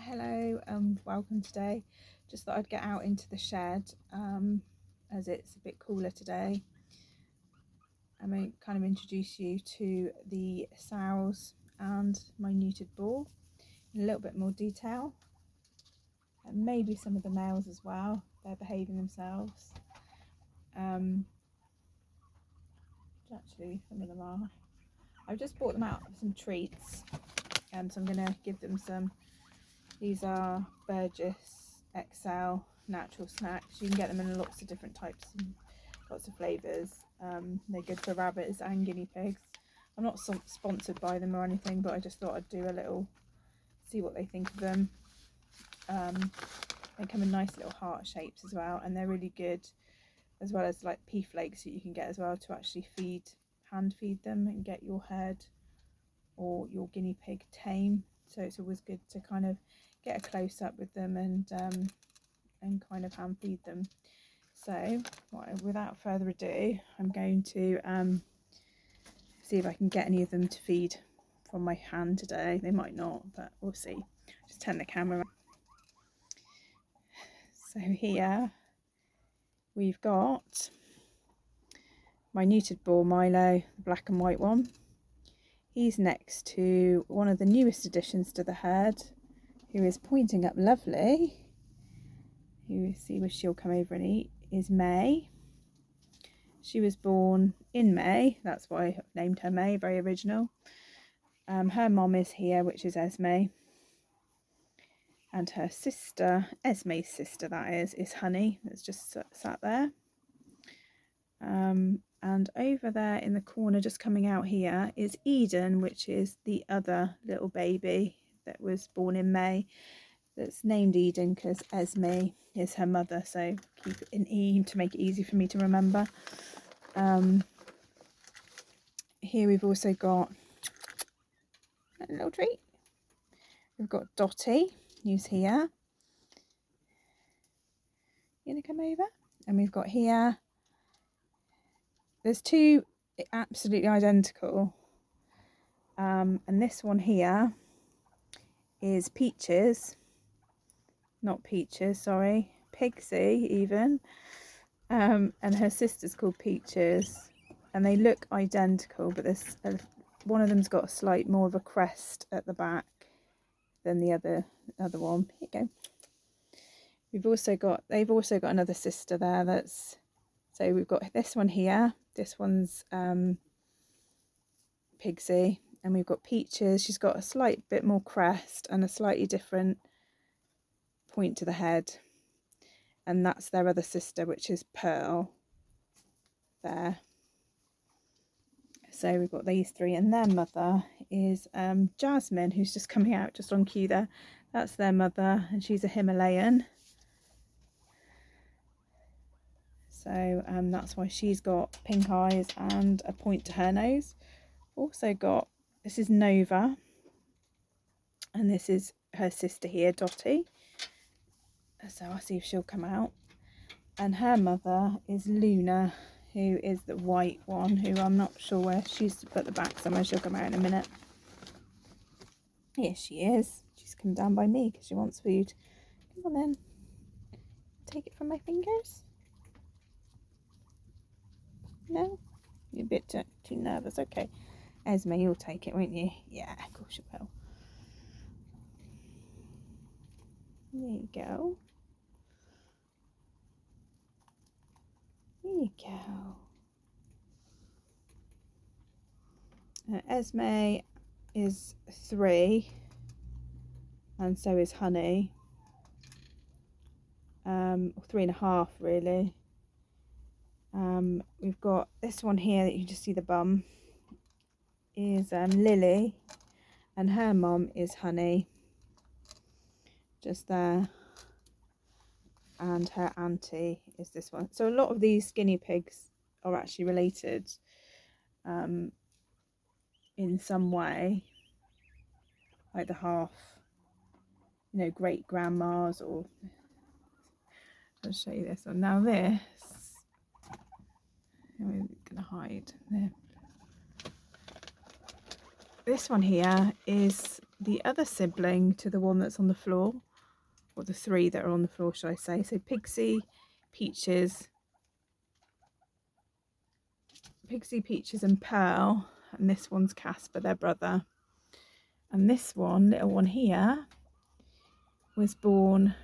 Hello and welcome today. Just thought I'd get out into the shed as it's a bit cooler today. I'm going to kind of introduce you to the sows and my neutered boar in a little bit more detail, and maybe some of the males as well. They're behaving themselves. Actually, some of them are. I've just bought them out for some treats, so I'm going to give them some. These are Burgess XL natural snacks. You can get them in lots of different types and lots of flavours. They're good for rabbits and guinea pigs. I'm not sponsored by them or anything, but I just thought I'd do a little, see what they think of them. They come in nice little heart shapes as well, and they're really good, as well as like pea flakes that you can get as well to actually hand feed them and get your herd or your guinea pig tame. So it's always good to kind of get a close up with them and kind of hand feed them. So without further ado, I'm going to see if I can get any of them to feed from my hand today. They might not, but we'll see. Just turn the camera. So here we've got my neutered boar Milo, the black and white one. He's next to one of the newest additions to the herd, who is pointing up lovely, who you see where she'll come over and eat, is May. She was born in May, that's why I've named her May, very original. Her mom is here, which is Esme, and her sister, Esme's sister that is Honey, that's just sat there. And over there in the corner, just coming out here, is Eden, which is the other little baby that was born in May. That's named Eden because Esme is her mother, so keep it in E to make it easy for me to remember. Here we've also got a little treat. We've got Dottie, who's here. You gonna come over? And we've got here, there's two absolutely identical, and this one here is Peaches, not Peaches, sorry, Pixie even, and her sister's called Peaches, and they look identical, but there's one of them's got a slight more of a crest at the back than the other one. Here you go. They've also got another sister there. So we've got this one here. This one's Pigsy, and we've got Peaches. She's got a slight bit more crest and a slightly different point to the head, and that's their other sister, which is Pearl there. So we've got these three, and their mother is Jasmine, who's just coming out just on cue there. That's their mother, and she's a Himalayan. So that's why she's got pink eyes and a point to her nose. Also got, this is Nova, and this is her sister here, Dottie. So I'll see if she'll come out. And her mother is Luna, who is the white one, who I'm not sure where she's put the back somewhere. She'll come out in a minute. Here she is. She's come down by me because she wants food. Come on then. Take it from my fingers. No? You're a bit too nervous. Okay. Esme, you'll take it, won't you? Yeah, of course you will. There you go. There you go. Esme is 3, and so is Honey. 3.5 really. We've got this one here that you can just see the bum is Lily, and her mum is Honey, just there, and her auntie is this one. So a lot of these guinea pigs are actually related in some way, like the half, great grandmas, or I'll show you this one. Now this, I'm gonna hide there. This one here is the other sibling to the one that's on the floor, or the three that are on the floor, should I say. So Pixie, Peaches, Peaches and Pearl, and this one's Casper, their brother. And this one, little one here, was born,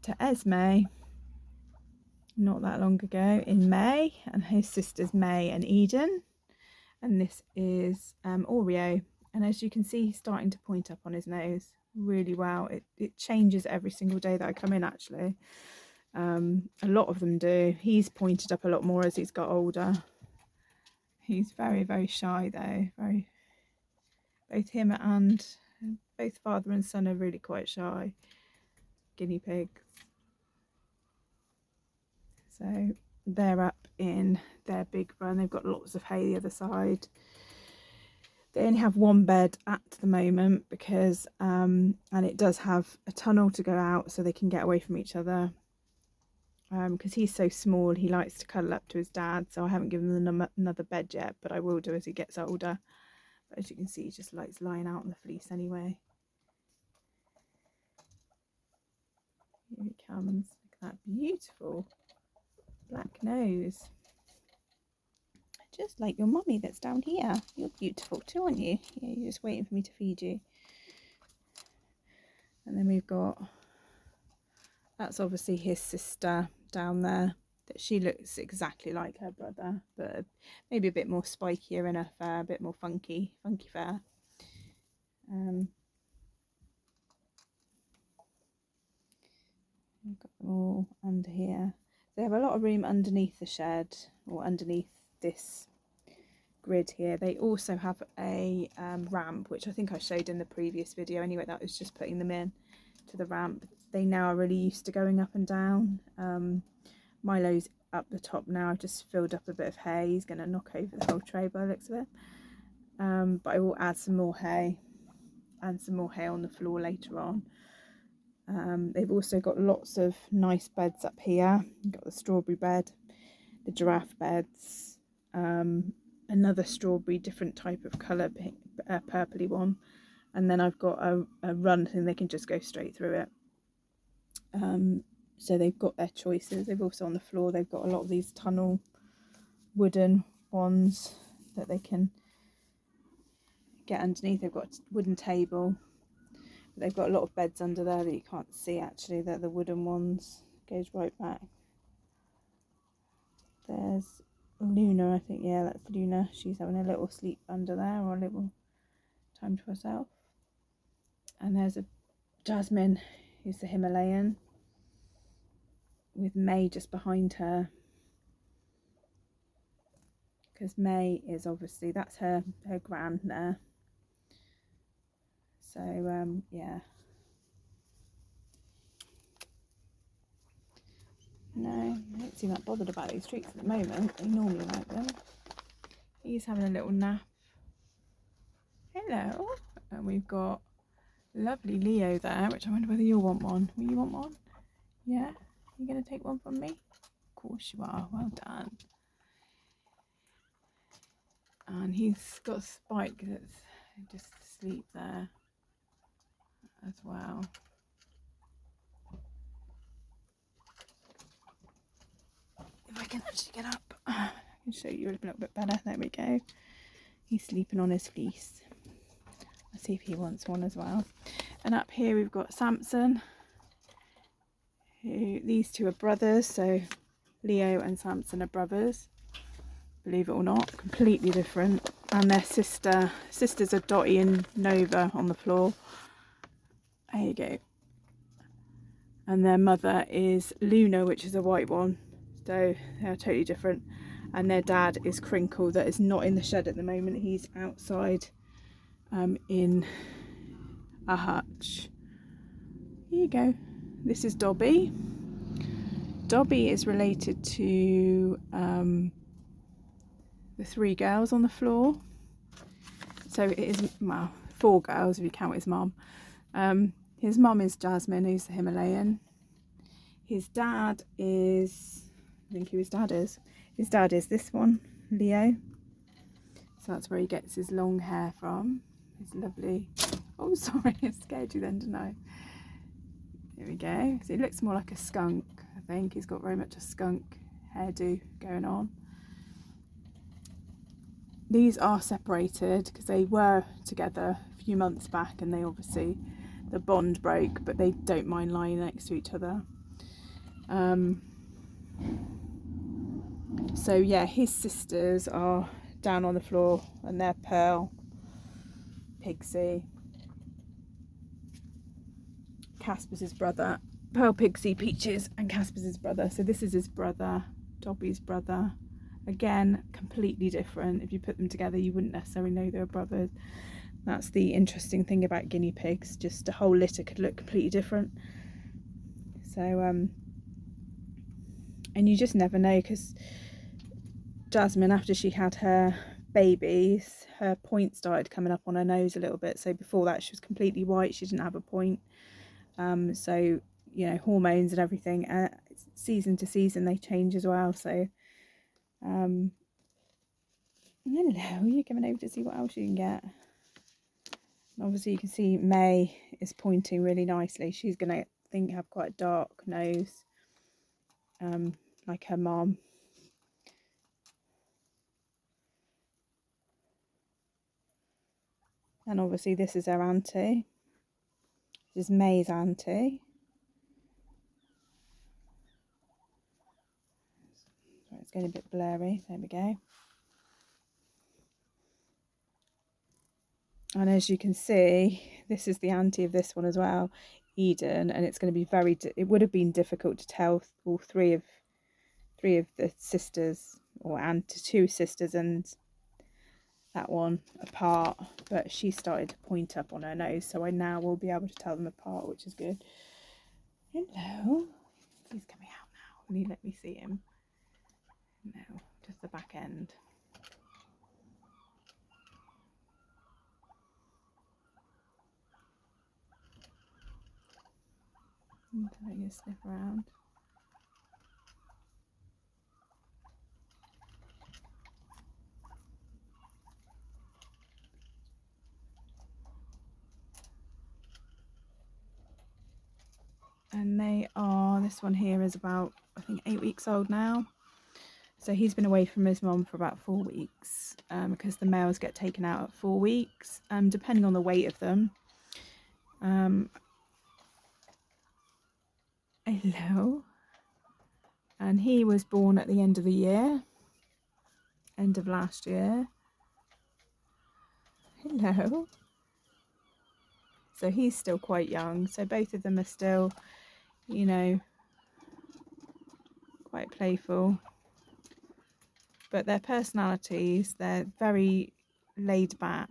to Esme not that long ago in May, and his sisters May and Eden. And this is Oreo, and as you can see, he's starting to point up on his nose really well. It changes every single day that I come in, actually. A lot of them do. He's pointed up a lot more as he's got older. He's very, very shy though. Both him and both father and son are really quite shy guinea pigs. So they're up in their big run. They've got lots of hay the other side. They only have one bed at the moment because and it does have a tunnel to go out so they can get away from each other. Because he's so small, he likes to cuddle up to his dad, so I haven't given them another bed yet, but I will do as he gets older. But as you can see, he just likes lying out on the fleece anyway. Here he comes. Look at that beautiful black nose. Just like your mummy that's down here. You're beautiful too, aren't you? Yeah, you're just waiting for me to feed you. And then we've got, that's obviously his sister down there. That she looks exactly like her brother, but maybe a bit more spikier in her fur, a bit more funky fur. We've got them all under here. They have a lot of room underneath the shed, or underneath this grid here. They also have a ramp, which I think I showed in the previous video anyway. That was just putting them in to the ramp. They now are really used to going up and down. Milo's up the top now. I've just filled up a bit of hay. He's going to knock over the whole tray by the looks of it. But I will add some more hay and some more hay on the floor later on. They've also got lots of nice beds up here. You've got the strawberry bed, the giraffe beds, another strawberry, different type of colour, purpley one. And then I've got a run thing, they can just go straight through it. So they've got their choices. They've also on the floor, they've got a lot of these tunnel wooden ones that they can get underneath. They've got a wooden table. But they've got a lot of beds under there that you can't see actually. They're the wooden ones. Goes right back. There's Luna, I think. Yeah, that's Luna. She's having a little sleep under there, or a little time to herself. And there's a Jasmine, who's the Himalayan, with May just behind her, because May is obviously, that's her gran there. So yeah, no, I don't seem that bothered about these treats at the moment. They normally like them. He's having a little nap. Hello. And we've got lovely Leo there, which I wonder whether you'll want one. Will you want one? Yeah? You going to take one from me? Of course you are. Well done. And he's got Spike that's just asleep there as well. If I can actually get up, I can show you a little bit better. There we go. He's sleeping on his fleece. Let's see if he wants one as well. And up here we've got Samson. These two are brothers, so Leo and Samson are brothers. Believe it or not, completely different. And their sisters are Dottie and Nova on the floor. There you go. And their mother is Luna, which is a white one. So they're totally different. And their dad is Crinkle, that is not in the shed at the moment. He's outside in a hutch. Here you go. This is Dobby. Dobby is related to the three girls on the floor. So it is, well, 4 girls if you count his mum. His mum is Jasmine, who's the Himalayan. His dad is, I think who his dad is. His dad is this one, Leo. So that's where he gets his long hair from. His lovely, oh sorry, I scared you then, didn't I? There we go. So he looks more like a skunk, I think. He's got very much a skunk hairdo going on. These are separated because they were together a few months back, and they obviously, the bond broke, but they don't mind lying next to each other. So yeah, his sisters are down on the floor, and they're Pearl, Pixie, Casper's his brother, Pearl, Pixie, Peaches, and Casper's his brother. So this is his brother, Dobby's brother. Again, completely different. If you put them together, you wouldn't necessarily know they were brothers. That's the interesting thing about guinea pigs. Just a whole litter could look completely different. So, and you just never know, because Jasmine, after she had her babies, her point started coming up on her nose a little bit. So before that, she was completely white. She didn't have a point. So, you know, hormones and everything, season to season, they change as well. So, hello, you're coming over to see what else you can get. And obviously, you can see May is pointing really nicely. She's going to, I think, have quite a dark nose, like her mom. And obviously, this is her auntie. This is May's auntie. So it's getting a bit blurry. There we go. And as you can see, this is the auntie of this one as well, Eden, and it's going to be it would have been difficult to tell all three of the sisters, or two sisters and that one apart, but she started to point up on her nose, so I now will be able to tell them apart, which is good. Hello, he's coming out now. Will you let me see him? No, just the back end. I'm taking a sniff around. And they are, this one here is about, I think, 8 weeks old now. So he's been away from his mum for about 4 weeks, because the males get taken out at 4 weeks, depending on the weight of them. Hello. And he was born at the end of the year, end of last year. Hello. So he's still quite young. So both of them are still, you know, quite playful. But their personalities, they're very laid back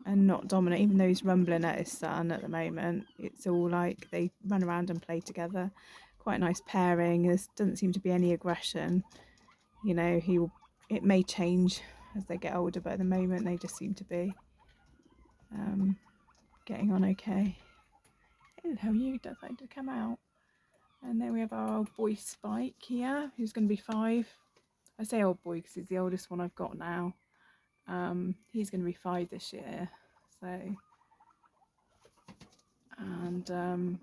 and not dominant. Even though he's rumbling at his son at the moment, it's all like they run around and play together. Quite a nice pairing. There doesn't seem to be any aggression. You know, it may change as they get older, but at the moment they just seem to be getting on okay. Hello, you decide to come out. And then we have our old boy Spike here, who's going to be 5. I say old boy because he's the oldest one I've got now. He's going to be 5 this year. So, and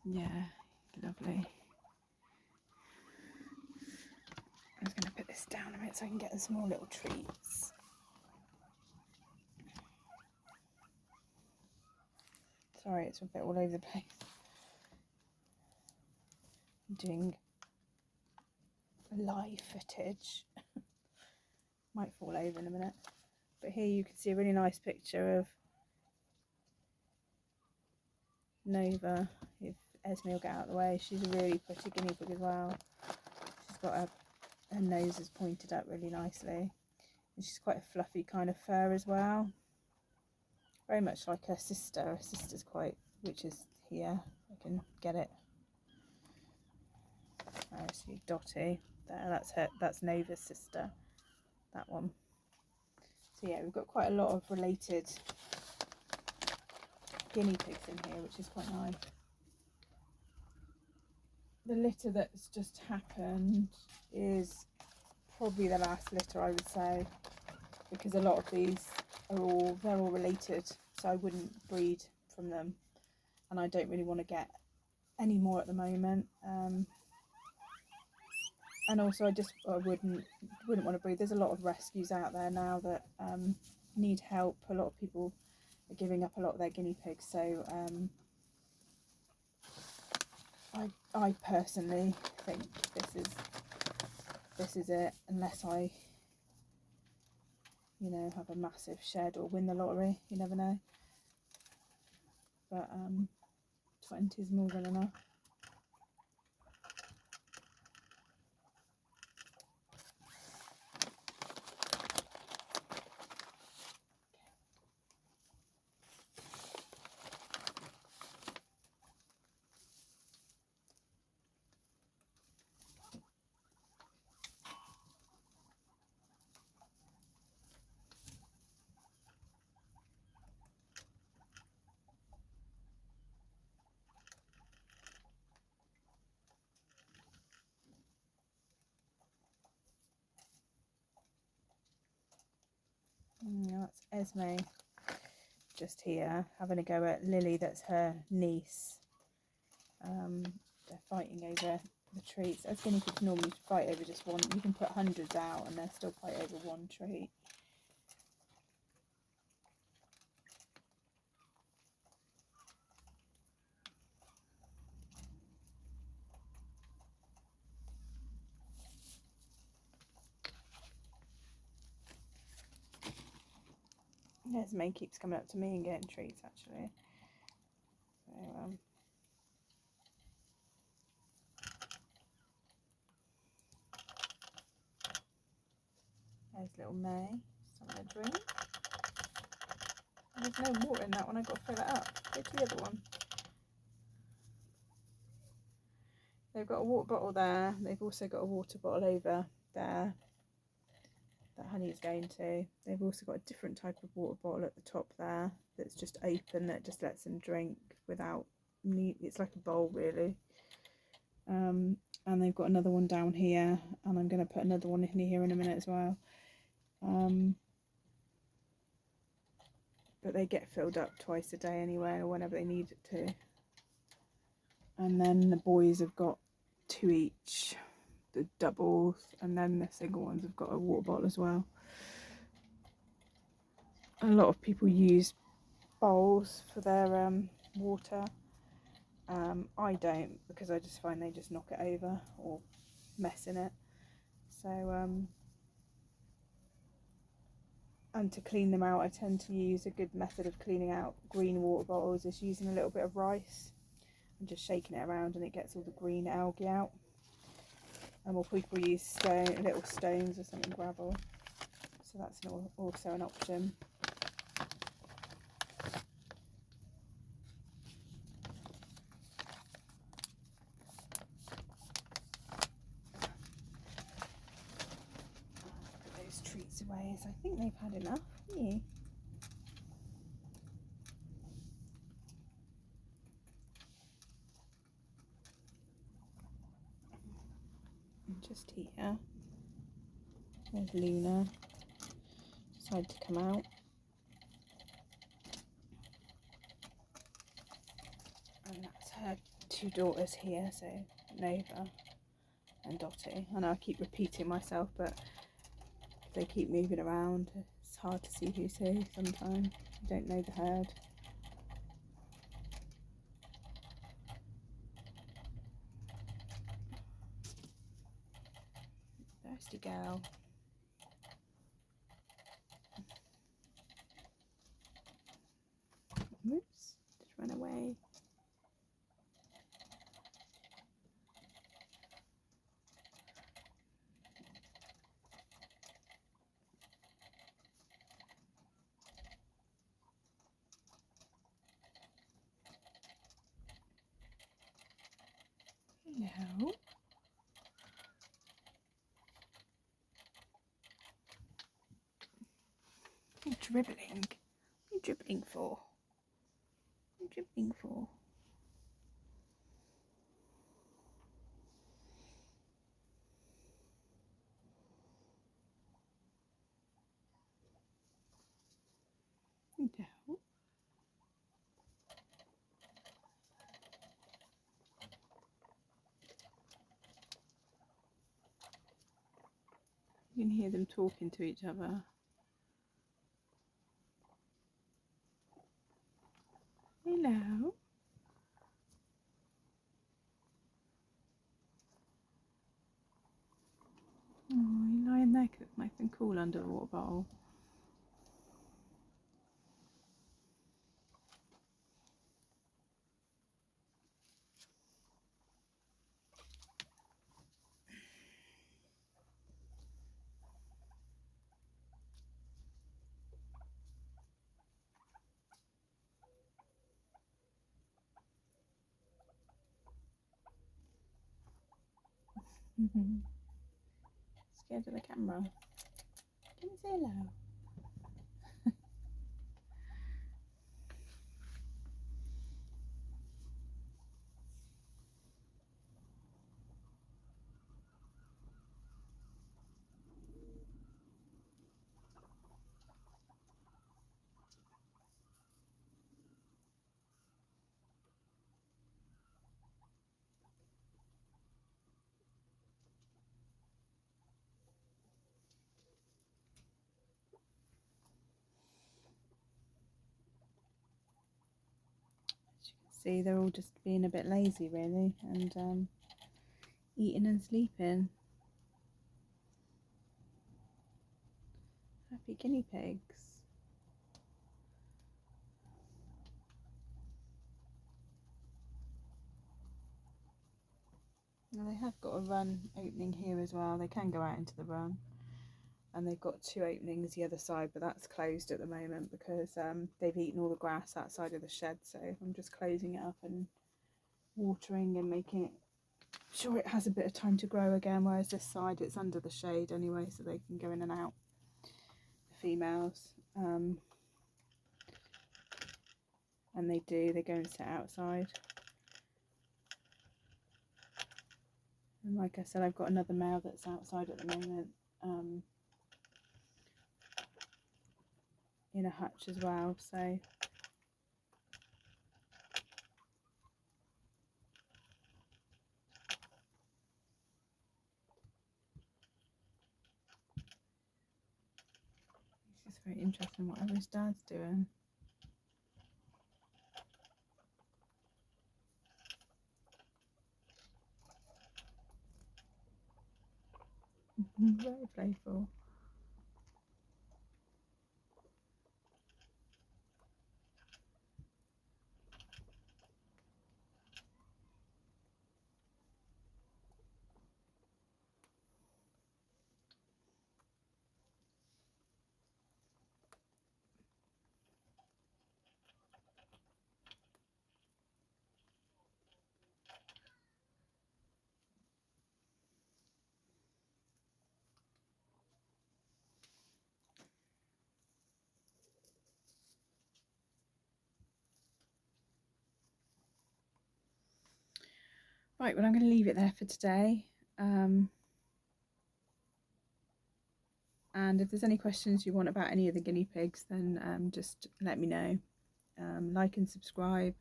yeah, lovely. I'm just going to put this down a bit so I can get some more little treats. Sorry, it's a bit all over the place. I'm doing live footage. Might fall over in a minute. But here you can see a really nice picture of Nova. If Esme will get out of the way, she's a really pretty guinea pig as well. She's got her nose is pointed up really nicely. And she's quite a fluffy kind of fur as well. Very much like her sister. Her sister's quite, which is here. I can get it. I see Dottie. There, that's Nova's sister. That one. So yeah, we've got quite a lot of related guinea pigs in here, which is quite nice. The litter that's just happened is probably the last litter, I would say, because a lot of these they're all related, so I wouldn't breed from them, and I don't really want to get any more at the moment. And also I wouldn't want to breed. There's a lot of rescues out there now that need help. A lot of people are giving up a lot of their guinea pigs, so I personally think this is it, unless I, you know, have a massive shed or win the lottery. You never know. But 20 is more than enough. That's Esme just here having a go at Lily, that's her niece. They're fighting over the treats. As guinea pigs normally fight over just one. You can put hundreds out and they'll still fight over one treat. Esme keeps coming up to me and getting treats, actually. So, there's little May, just having a drink. There's no water in that one, I've got to fill it up. Go to the other one. They've got a water bottle there. They've also got a water bottle over there that Honey's going to. They've also got a different type of water bottle at the top there that's just open, that just lets them drink without need. It's like a bowl, really. And they've got another one down here, and I'm going to put another one in here in a minute as well. But they get filled up twice a day anyway, or whenever they need it to. And then the boys have got 2 each, the doubles, and then the single ones have got a water bottle as well. A lot of people use bowls for their water. I don't, because I just find they just knock it over or mess in it. So and to clean them out, I tend to use a good method of cleaning out green water bottles is using a little bit of rice and just shaking it around, and it gets all the green algae out. And more people use little stones or something, gravel, so that's also an option. Put those treats away, as I think they've had enough, haven't you? Just here, there's Luna, decided to come out. And that's her 2 daughters here, so Nova and Dottie. I know I keep repeating myself, but they keep moving around. It's hard to see who's who sometimes. You don't know the herd. Thirsty girl. Oops, just run away. Hello. You're dribbling. What are you dribbling for? What are you dribbling for? Hello. You can hear them talking to each other. Hello. Oh, you're lying there nice and cool under a water bottle. Scared of the camera. Can you say hello? As you can see, they're all just being a bit lazy, really, and eating and sleeping. Happy guinea pigs. Now they have got a run opening here as well. They can go out into the run, and they've got 2 openings the other side, but that's closed at the moment because they've eaten all the grass outside of the shed. So I'm just closing it up and watering and making sure it has a bit of time to grow again, whereas this side it's under the shade anyway, so they can go in and out, the females. And they go and sit outside. And like I said, I've got another male that's outside at the moment, in a hutch as well. So it's just very interesting whatever his dad's doing. Very playful. Right, well, I'm going to leave it there for today. And if there's any questions you want about any of the guinea pigs, then just let me know. Like and subscribe.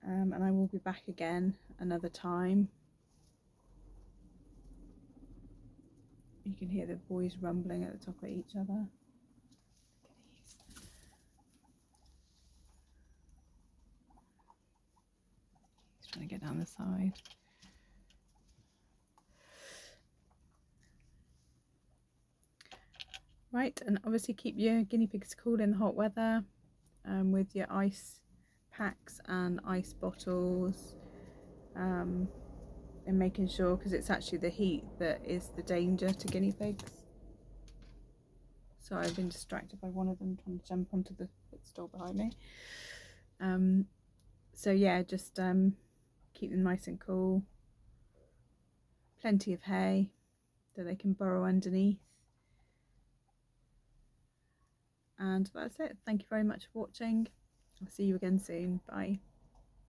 And I will be back again another time. You can hear the boys rumbling at the top of each other. He's trying to get down the side. Right, and obviously keep your guinea pigs cool in the hot weather, with your ice packs and ice bottles, and making sure, because it's actually the heat that is the danger to guinea pigs. So I've been distracted by one of them trying to jump onto the footstool behind me. So yeah, just keep them nice and cool. Plenty of hay that they can burrow underneath. And that's it. Thank you very much for watching. I'll see you again soon. Bye.